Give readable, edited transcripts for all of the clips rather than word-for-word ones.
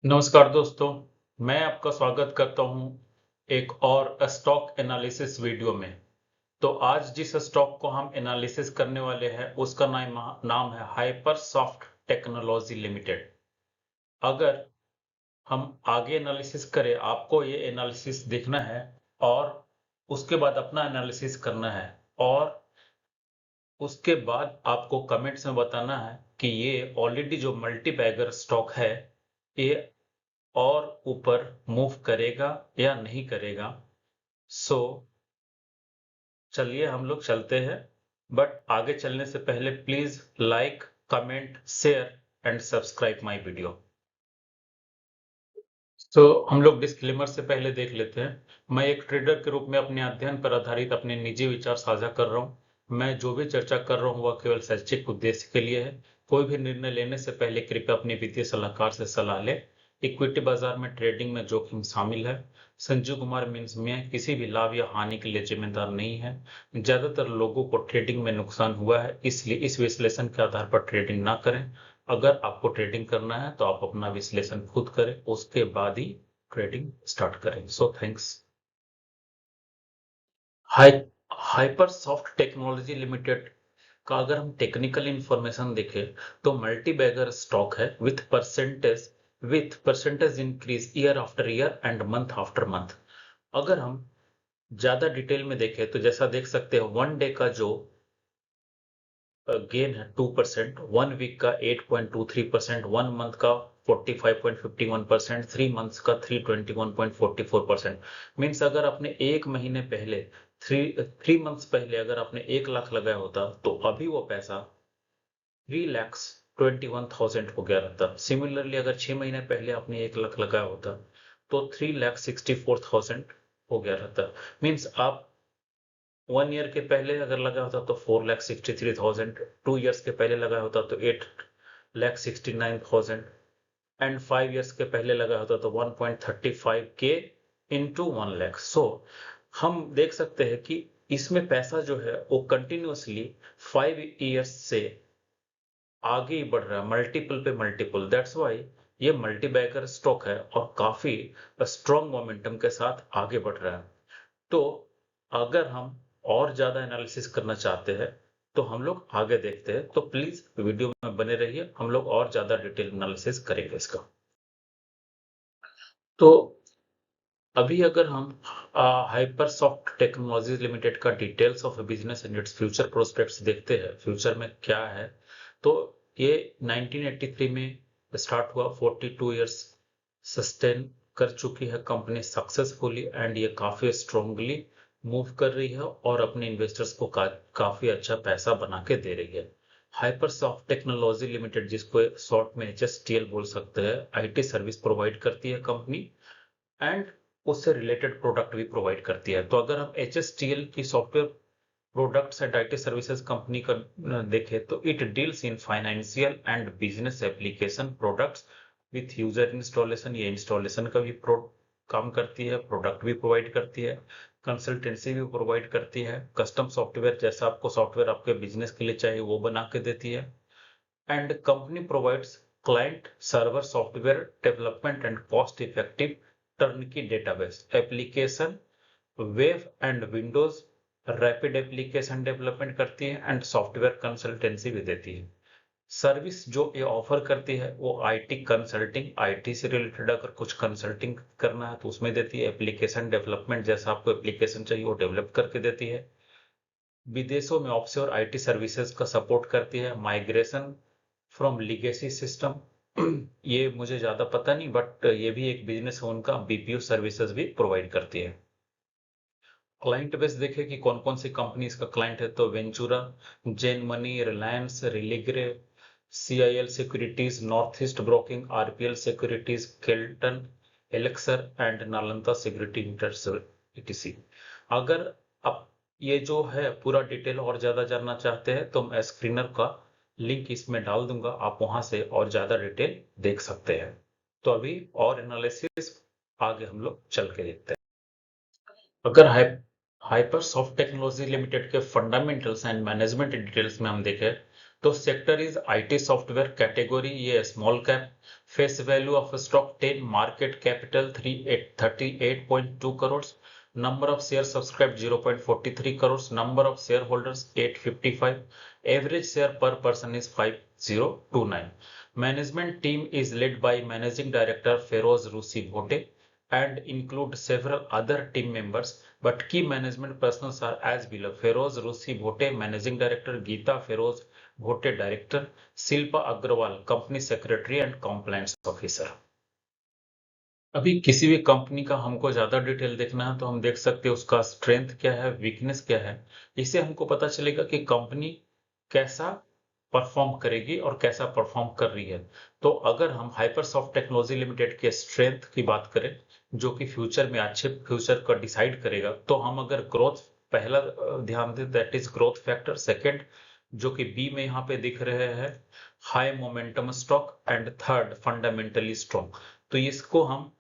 नमस्कार दोस्तों, मैं आपका स्वागत करता हूं एक और स्टॉक एनालिसिस वीडियो में। तो आज जिस स्टॉक को हम एनालिसिस करने वाले हैं उसका नाम है हाइपरसॉफ्ट टेक्नोलॉजी लिमिटेड। अगर हम आगे एनालिसिस करें, आपको ये एनालिसिस देखना है और उसके बाद अपना एनालिसिस करना है और उसके बाद आपको कमेंट्स में बताना है कि ये ऑलरेडी जो मल्टी बैगर स्टॉक है ये और ऊपर मूव करेगा या नहीं करेगा। सो चलिए हम लोग चलते हैं, बट आगे चलने से पहले please like, comment, share and subscribe my video. तो हम लोग डिस्क्लेमर से पहले देख लेते हैं। मैं एक ट्रेडर के रूप में अपने अध्ययन पर आधारित अपने निजी विचार साझा कर रहा हूं। मैं जो भी चर्चा कर रहा हूं वह केवल शैक्षिक उद्देश्य के लिए है। कोई भी निर्णय लेने से पहले कृपया अपने वित्तीय सलाहकार से सलाह लें। इक्विटी बाजार में ट्रेडिंग में जोखिम शामिल है। संजीव कुमार मीन्स में किसी भी लाभ या हानि के लिए जिम्मेदार नहीं है। ज्यादातर लोगों को ट्रेडिंग में नुकसान हुआ है, इसलिए इस विश्लेषण के आधार पर ट्रेडिंग ना करें। अगर आपको ट्रेडिंग करना है तो आप अपना विश्लेषण खुद करें, उसके बाद ही ट्रेडिंग स्टार्ट करें। So thanks. Hi Hypersoft technology limited का अगर हम टेक्निकल इंफॉर्मेशन देखें तो मल्टी बैगर स्टॉक है with percentage increase year after year and month after month. अगर हम ज्यादा डिटेल में देखें तो जैसा देख सकते हैं, वन डे का जो गेन है 2%, वन वीक का 8.23%, वन मंथ का 45.51%, 3 मंथ्स का 321.44%। मीन्स अगर आपने एक महीने पहले थ्री मंथ्स पहले अगर आपने 1 लाख लगाया होता तो अभी वो पैसा 3,21,000 हो गया रहता। सिमिलरली अगर 6 महीने पहले आपने 1 लाख लगाया होता तो 3,64,000 हो गया रहता। मीन्स आप 1 ईयर के पहले अगर लगा होता तो 4,63,000, 2 ईयर्स के पहले लगा होता तो 8,69,000 एंड 5 ईयर्स के पहले लगा होता तो 1.35 के इंटू 1 लाख। सो हम देख सकते हैं कि इसमें पैसा जो है वो कंटिन्यूअसली 5 ईयर्स से आगे ही बढ़ रहा है, मल्टीपल पे मल्टीपल। दैट्स वाई ये मल्टी बैगर स्टॉक है और काफी स्ट्रॉन्ग मोमेंटम के साथ आगे बढ़ रहा है। तो अगर हम और ज्यादा एनालिसिस करना चाहते हैं तो हम लोग आगे देखते हैं। तो प्लीज वीडियो में बने रहिए, हम लोग और ज्यादा डिटेल एनालिसिस करेंगे इसका। तो अभी अगर हम हाइपरसॉफ्ट टेक्नोलॉजीज लिमिटेड का details of business and its future prospects देखते हैं, फ्यूचर में क्या है। तो ये 1983 में स्टार्ट हुआ, 42 ईयर्स सस्टेन कर चुकी है कंपनी सक्सेसफुली एंड ये काफी स्ट्रांगली मूव कर रही है और अपने इन्वेस्टर्स को काफी अच्छा पैसा बना के दे रही है। हाइपरसॉफ्ट टेक्नोलॉजी लिमिटेड, जिसको शॉर्ट में HSTL बोल सकते हैं, आईटी सर्विस प्रोवाइड करती है कंपनी एंड उससे रिलेटेड प्रोडक्ट भी प्रोवाइड करती है। तो अगर हम HSTL की software products and IT services company का देखें तो it deals in financial and business application products with user installation. ये इंस्टॉलेशन का भी काम करती है, प्रोडक्ट भी प्रोवाइड करती है, कंसल्टेंसी भी प्रोवाइड करती है, कस्टम सॉफ्टवेयर जैसा आपको सॉफ्टवेयर आपके बिजनेस के लिए चाहिए वो बना के देती है। And company provides client server software development and cost effective turnkey database application, web and Windows rapid application development करती है एंड सॉफ्टवेयर कंसल्टेंसी भी देती है। सर्विस जो ये ऑफर करती है वो आईटी कंसल्टिंग, आईटी से रिलेटेड अगर कुछ कंसल्टिंग करना है तो उसमें देती है। एप्लीकेशन डेवलपमेंट, जैसा आपको एप्लीकेशन चाहिए वो डेवलप करके देती है। विदेशों में ऑफशोर आईटी सर्विसेज का सपोर्ट करती है। माइग्रेशन फ्रॉम लीगेसी सिस्टम, ये मुझे ज्यादा पता नहीं बट ये भी एक बिजनेस है उनका। बीपीओ सर्विसेज भी प्रोवाइड करती है। क्लाइंट बेस देखे कि कौन कौन सी कंपनी इसका क्लाइंट है तो Ventura, Zen Money, Reliance, Religare, CIL securities, North East broking, RPL securities, Kelton, Elixir and Nalanda security etc। अगर आप ये जो है पूरा डिटेल और ज्यादा जानना चाहते हैं तो मैं स्क्रीनर का लिंक इसमें डाल दूंगा, आप वहां से और ज्यादा डिटेल देख सकते हैं। तो अभी और एनालिसिस आगे हम लोग चल के देखते हैं। अगर हाइपरसॉफ्ट टेक्नोलॉजी लिमिटेड के फंडामेंटल्स एंड मैनेजमेंट डिटेल्स में हम देखें तो sector is IT software, category ये small cap, face value of stock 10, market capital 38.2 crore, number of share subscribe 0.43 crore, number of share holders 855, average share per person is 5029. Management team is led by managing director Feroz Rusi Bhote and include several other team members, but key management personnel are as below: Feroz Rusi Bhote, Managing Director; Geeta Feroz Bhote, Director; Silpa Agrawal, Company Secretary and Compliance Officer. अभी किसी भी company का हमको ज्यादा detail देखना है तो हम देख सकते हैं उसका स्ट्रेंथ क्या है, वीकनेस क्या है। इससे हमको पता चलेगा कि कंपनी कैसा परफॉर्म करेगी और कैसा परफॉर्म कर रही है। तो अगर हम हाइपरसॉफ्ट टेक्नोलॉजी लिमिटेड के स्ट्रेंथ की बात करें, जो कि फ्यूचर में अच्छे फ्यूचर का डिसाइड करेगा, तो हम अगर ग्रोथ पहला ध्यान दें, that is growth factor. Second जो कि बी में यहाँ पे दिख रहे हैं, high momentum stock, and third fundamentally strong. तो इसको हम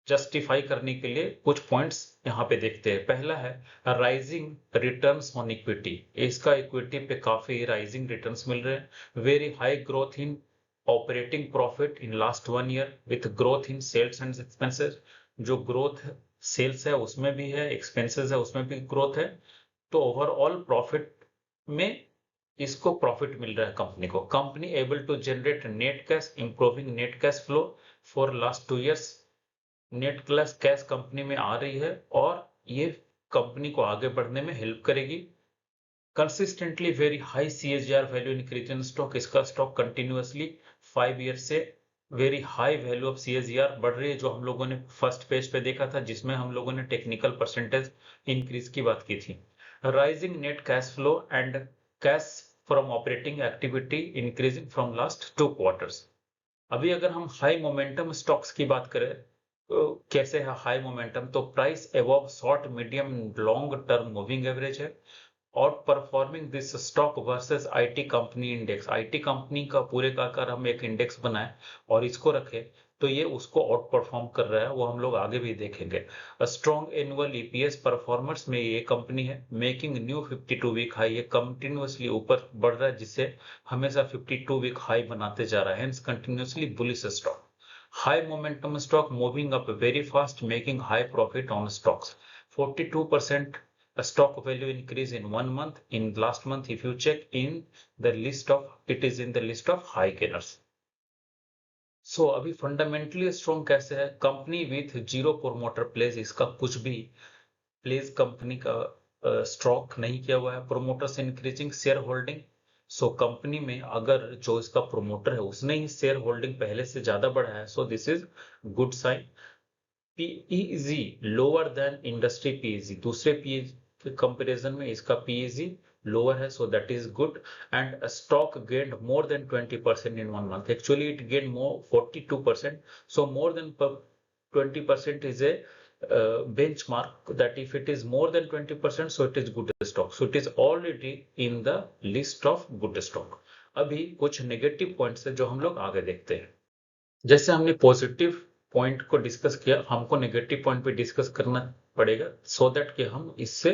जस्टिफाई करने के लिए कुछ पॉइंट्स यहाँ पे देखते हैं। पहला है राइजिंग रिटर्न्स ऑन इक्विटी। इसका इक्विटी पे काफी राइजिंग रिटर्न्स मिल रहे हैं। Very high growth in operating profit in last 1 year with growth in sales and expenses. जो ग्रोथ सेल्स है उसमें भी है, एक्सपेंसेस है उसमें भी ग्रोथ है। तो ओवरऑल प्रॉफिट में इसको प्रॉफिट मिल रहा है कंपनी को। Company able to generate net cash, improving net cash flow for last 2 years. Net class cash company में आ रही है और ये कंपनी को आगे बढ़ने में हेल्प करेगी। Consistently very high CAGR value increase in stock. इसका स्टॉक कंटिन्यूअसली 5 ईयर से very high value of CAGR बढ़ रही है, जो हम लोगों ने फर्स्ट पेज पे देखा था, जिसमें हम लोगों ने टेक्निकल परसेंटेज इंक्रीज की बात की थी। Rising net cash flow and cash from operating activity increasing from last 2 quarters. अभी अगर हम हाई मोमेंटम स्टॉक्स की बात करें तो कैसे है हाई मोमेंटम, तो price above short medium long term moving average है। और performing this stock versus IT company index. IT company का पूरे का अगर हम एक इंडेक्स बनाए और इसको रखें तो ये उसको आउट परफॉर्म कर रहा है, वो हम लोग आगे भी देखेंगे। स्ट्रॉन्ग एनुअल ईपीएस परफॉर्मेंस में ये कंपनी है। मेकिंग न्यू 52 वीक हाई, ये कंटिन्यूअसली ऊपर बढ़ रहा है, जिससे हमेशा 52 वीक हाई बनाते जा रहा है, hence continuously bullish stock. High momentum stock moving up very fast, making high profit on stocks. 42% stock value increase in 1 month. In last month, if you check in the list of, it is in the list of high gainers. So अभी fundamentally strong कैसे है? Company with zero promoter place, इसका कुछ भी place company का stock नहीं किया हुआ है। Promoters increasing share holding. So company में अगर जो इसका प्रोमोटर है उसने ही शेयर होल्डिंग पहले से ज्यादा बढ़ाया है, so this is good sign. PEG lower than industry PEG, दूसरे पीईजी के कंपैरिजन में इसका पीईजी लोअर है, so that is good. And stock gained more than 20% in 1 month। Actually it gain more 42%, so more than 20% is a benchmark, that if it is more than 20%, so it is good stock, so it is already in the list of good stock। अभी कुछ negative points है जो हम लोग आगे देखते हैं। जैसे हमने पॉजिटिव पॉइंट को डिस्कस किया, हमको नेगेटिव पॉइंट पे डिस्कस करना पड़ेगा, सो दैट कि हम इससे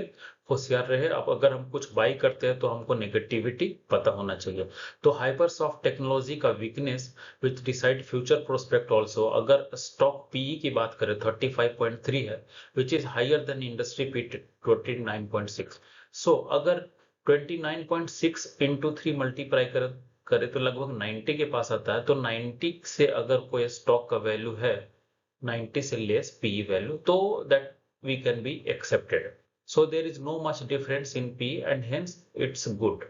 होशियार रहे। अब अगर हम कुछ बाई करते हैं तो हमको नेगेटिविटी पता होना चाहिए। तो हाइपरसॉफ्ट टेक्नोलॉजी का weakness which decide future prospect also. अगर स्टॉक पीई की बात करें 35.3 है, which is higher than industry P 29.6। So अगर 29.6 इंटू 3 मल्टीप्लाई करे तो लगभग 90 के पास आता है। तो 90 से अगर कोई स्टॉक का वैल्यू है 90 से लेस पीई वैल्यू, तो that we can be accepted. So there is no much difference in P and hence it's good.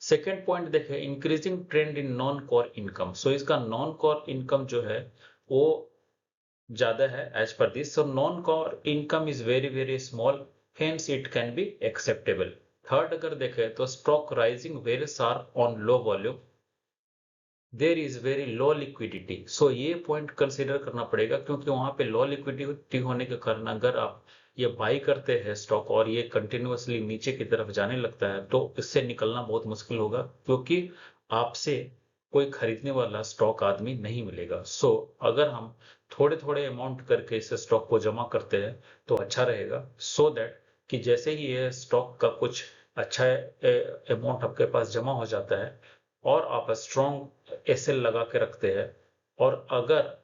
Second point देखें, increasing trend in non core income. So इसका non core income जो है वो ज्यादा है as per this. So non core income is very very small, hence it can be acceptable. Third अगर देखें तो stock rising very sharp on low volume, there is very low liquidity. So ये point consider करना पड़ेगा, क्योंकि वहां पे लो liquidity होने के कारण अगर आप ये बाई करते हैं स्टॉक और ये कंटिन्यूअसली नीचे की तरफ जाने लगता है तो इससे निकलना बहुत मुश्किल होगा, क्योंकि आपसे कोई खरीदने वाला स्टॉक आदमी नहीं मिलेगा। सो अगर हम थोड़े थोड़े अमाउंट करके इस स्टॉक को जमा करते हैं तो अच्छा रहेगा, सो दैट कि जैसे ही ये स्टॉक का कुछ अच्छा अमाउंट आपके पास जमा हो जाता है और आप स्ट्रॉन्ग एसएल लगा के रखते हैं, और अगर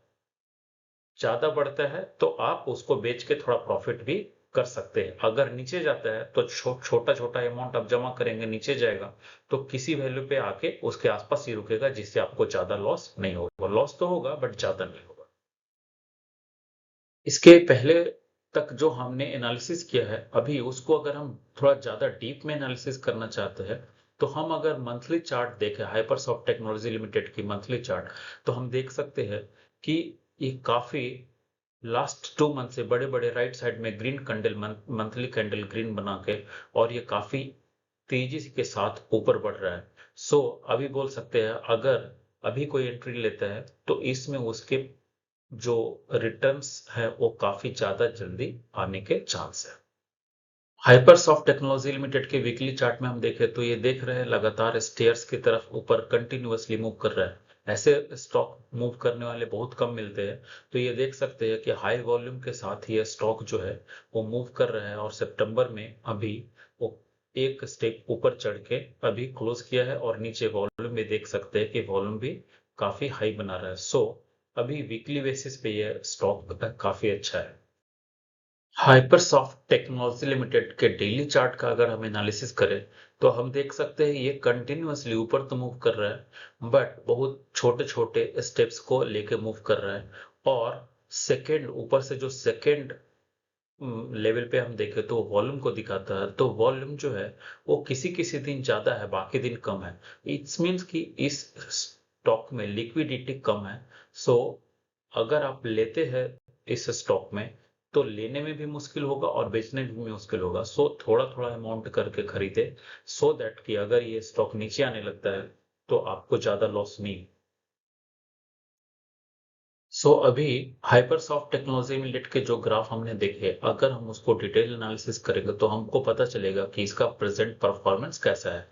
ज्यादा बढ़ता है तो आप उसको बेच के थोड़ा प्रॉफिट भी कर सकते हैं। अगर नीचे जाता है तो छोटा छोटा अमाउंट आप जमा करेंगे, नीचे जाएगा तो किसी वैल्यू पे आके उसके आसपास ही रुकेगा, जिससे आपको ज्यादा लॉस नहीं होगा। लॉस तो होगा बट ज्यादा नहीं होगा। इसके पहले तक जो हमने एनालिसिस किया है, अभी उसको अगर हम थोड़ा ज्यादा डीप में एनालिसिस करना चाहते हैं, तो हम अगर मंथली चार्ट देखें, हाइपरसॉफ्ट टेक्नोलॉजी लिमिटेड की मंथली चार्ट, तो हम देख सकते हैं कि ये काफी लास्ट 2 मंथ से बड़े बड़े राइट साइड में green candle, monthly candle green बना के, और ये काफी तेजी के साथ ऊपर बढ़ रहा है। सो अभी बोल सकते हैं अगर अभी कोई एंट्री लेता है तो इसमें उसके जो रिटर्न्स है वो काफी ज्यादा जल्दी आने के चांस है। हाइपरसॉफ्ट टेक्नोलॉजी लिमिटेड के वीकली चार्ट में हम देखें तो ये देख रहे हैं लगातार स्टेयर्स की तरफ ऊपर कंटिन्यूअसली मूव कर रहा है। ऐसे स्टॉक मूव करने वाले बहुत कम मिलते हैं। तो ये देख सकते हैं कि हाई वॉल्यूम के साथ ये स्टॉक जो है वो मूव कर रहा है, और सितंबर में अभी वो एक स्टेप ऊपर चढ़ के अभी क्लोज किया है, और नीचे वॉल्यूम में देख सकते हैं कि वॉल्यूम भी काफी हाई बना रहा है। सो अभी वीकली बेसिस पे ये स्टॉक काफी अच्छा है। हाइपरसॉफ्ट टेक्नोलॉजी लिमिटेड के डेली चार्ट का अगर हम एनालिसिस करें तो हम देख सकते हैं ये कंटिन्यूअसली ऊपर तो मूव कर रहा है, बट बहुत छोटे छोटे स्टेप्स को लेके मूव कर रहा है। और सेकंड ऊपर से जो सेकंड लेवल पे हम देखें तो वॉल्यूम को दिखाता है, तो वॉल्यूम जो है वो किसी किसी दिन ज्यादा है, बाकी दिन कम है। इट्स मीन्स कि इस स्टॉक में लिक्विडिटी कम है। सो अगर आप लेते हैं इस स्टॉक में, तो लेने में भी मुश्किल होगा और बेचने में भी मुश्किल होगा। सो थोड़ा थोड़ा अमाउंट करके खरीदे, सो दैट कि अगर ये स्टॉक नीचे आने लगता है तो आपको ज्यादा लॉस नहीं। अभी हाइपरसॉफ्ट टेक्नोलॉजी लिमिटेड के जो ग्राफ हमने देखे, अगर हम उसको डिटेल एनालिसिस करेंगे तो हमको पता चलेगा कि इसका प्रेजेंट परफॉर्मेंस कैसा है।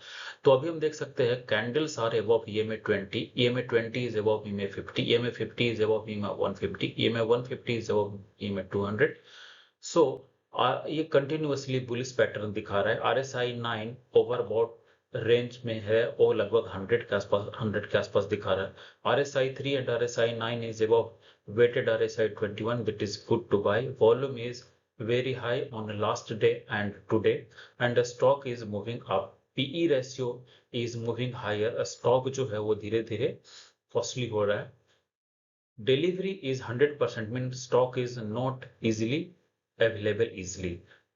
तो अभी हम देख सकते हैं candles are above EMA 20, EMA 20 is above EMA 50, EMA 50 is above EMA 150, EMA 150 is above EMA 200। So ये कंटिन्यूअसली बुलिश पैटर्न दिखा रहा है। आरएसआई 9 ओवरबॉट रेंज में है, वो लगभग 100 के आसपास दिखा रहा है। RSI 3 and RSI 9 is above weighted RSI 21, that is good to buy. Volume is very high on last day and today, and the stock is moving up. PE ratio is moving higher. Stock जो है वो धीरे धीरे costly हो रहा है। Delivery is 100%, means stock is not easily available easily.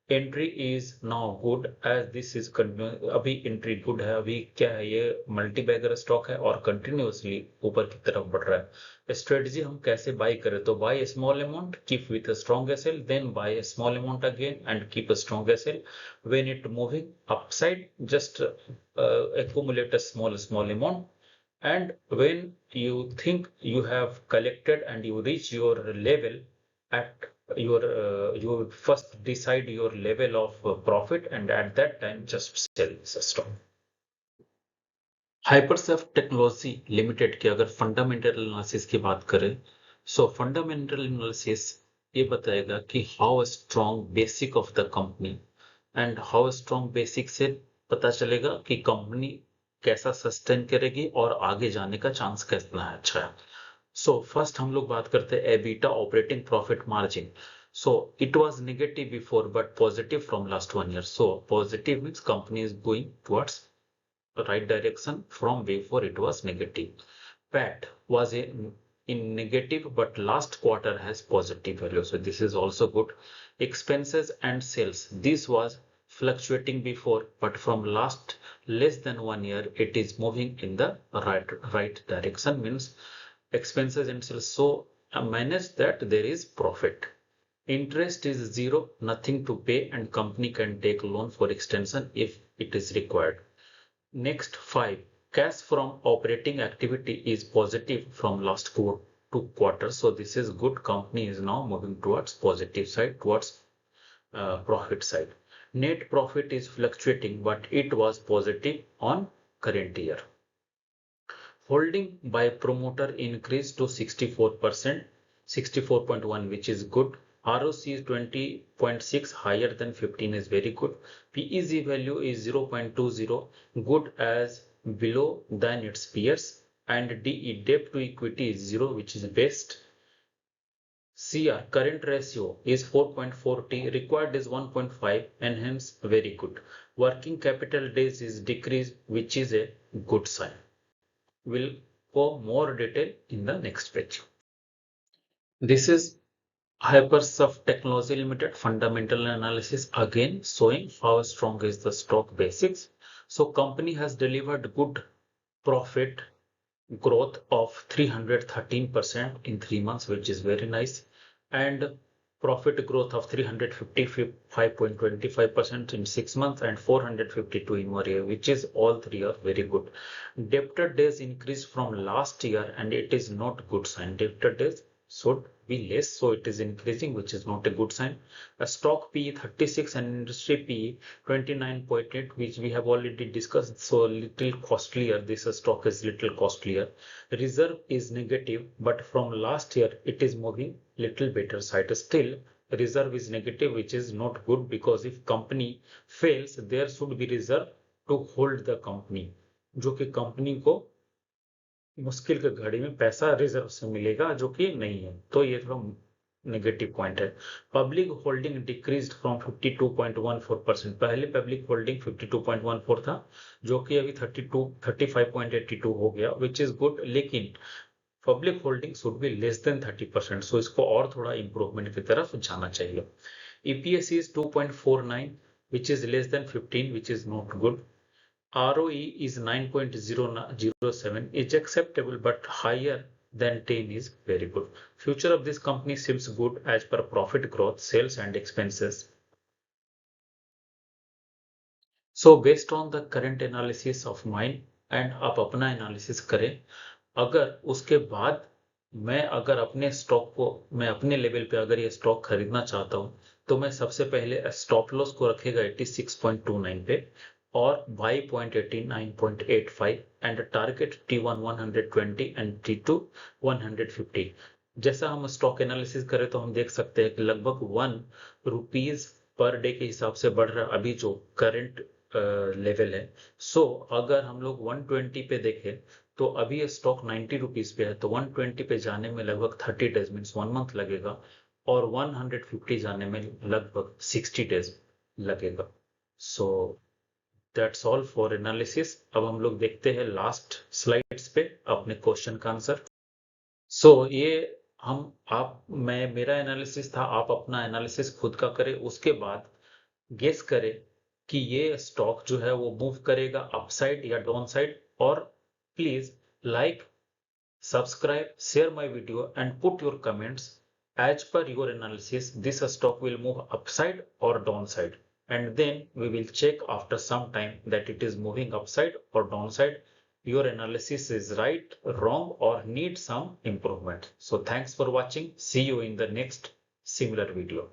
Entry is now good as this is अभी entry good है। अभी क्या है, ये मल्टी बैगर स्टॉक है और कंटिन्यूअसली ऊपर की तरफ बढ़ रहा है। स्ट्रेटजी हम कैसे बाई करें, तो buy small amount, keep with strong SL, then buy small amount again and keep strong SL. When it moving upside, just accumulate a small amount, and when you think you have collected and you reach your level at your you first decide your level of profit, and at that time just sell this stock. Hypersoft technology limited की अगर fundamental analysis की बात करें, fundamental analysis ये बताएगा कि how strong basic of the company, and how strong basic से पता चलेगा कि कंपनी कैसा सस्टेन करेगी और आगे जाने का चांस कितना है, अच्छा है। फर्स्ट हम लोग बात करते हैं EBITDA operating profit margin. It was negative before but positive from last 1 year। Positive means company is going towards right direction from before it was negative. PAT was in negative but last quarter has positive value, so this is also good. Expenses and sales, this was fluctuating before but from last less than 1 year it is moving in the right direction, means expenses and sales, so minus that there is profit. Interest is zero, nothing to pay, and company can take loan for extension if it is required. Next 5, cash from operating activity is positive from last 2 quarters. So this is good. Company is now moving towards positive side, towards profit side. Net profit is fluctuating, but it was positive on current year. Holding by promoter increased to 64%, 64.1, which is good. ROC is 20.6, higher than 15 is very good. PEG value is 0.20, good as below than its peers. And DE, debt to equity, is 0, which is best. CR, current ratio, is 4.40, required is 1.5, and hence very good. Working capital days is decreased, which is a good sign. We'll go more detail in the next page. This is Hypersoft Technology Limited fundamental analysis, again showing how strong is the stock basics. So company has delivered good profit growth of 313% in 3 months, which is very nice, and profit growth of 355.25% in 6 months and 452 in 1 year, which is all three are very good. Debtor days increased from last year, and it is not good sign. Debtor days should be less, so it is increasing, which is not a good sign. A stock PE 36 and industry PE 29.8, which we have already discussed, so little costlier. This stock is little costlier. Reserve is negative, but from last year it is moving little better side. Still reserve is negative, which is not good, because if company fails, there should be reserve to hold the company, जो कि company को मुश्किल के घड़ी में पैसा reserve से मिलेगा, जो कि नहीं है, तो ये थोड़ा नेगेटिव पॉइंट है. Public holding decreased from 52.14%. पहले पब्लिक होल्डिंग 52.14 था, जो कि अभी 35.82 हो गया, विच इज गुड, लेकिन public holding should be less than 30%, सो इसको और थोड़ा इंप्रूवमेंट की तरफ जाना चाहिए. EPS is 2.49, which is less than 15, which is not good. ROE is 9.007, is acceptable, but higher than 10 is very good. Future of this company seems good as per profit growth, sales and expenses. So based on the current analysis of mine, and आप अपना analysis करें. अगर उसके बाद मैं अगर अपने stock को, मैं अपने लेवल पे अगर ये स्टॉक खरीदना चाहता हूं, तो मैं सबसे पहले स्टॉप लॉस को रखेगा 86.29 पे, और by point 89.85, and target T1 120 and T2 150. जैसा हम स्टॉक एनालिसिस करें तो हम देख सकते हैं कि लगभग ₹1 पर डे के हिसाब से बढ़ रहा अभी जो करंट लेवल है. सो अगर हम लोग 120 पे देखें, तो अभी ये स्टॉक 90 रुपीज पे है, तो 120 पे जाने में लगभग 30 डेज मीन्स 1 मंथ लगेगा, और 150 जाने में लगभग 60 डेज लगेगा. So that's all for analysis. अब हम लोग देखते हैं लास्ट स्लाइड्स पे अपने क्वेश्चन का आंसर. सो ये मैं मेरा एनालिसिस था, आप अपना एनालिसिस खुद का करें. उसके बाद गेस करें कि ये स्टॉक जो है वो मूव करेगा अपसाइड या डाउन साइड. और please like, subscribe, share my video and put your comments. As per your analysis, this stock will move upside or downside, and then we will check after some time that it is moving upside or downside. Your analysis is right, wrong, or need some improvement. So thanks for watching. See you in the next similar video.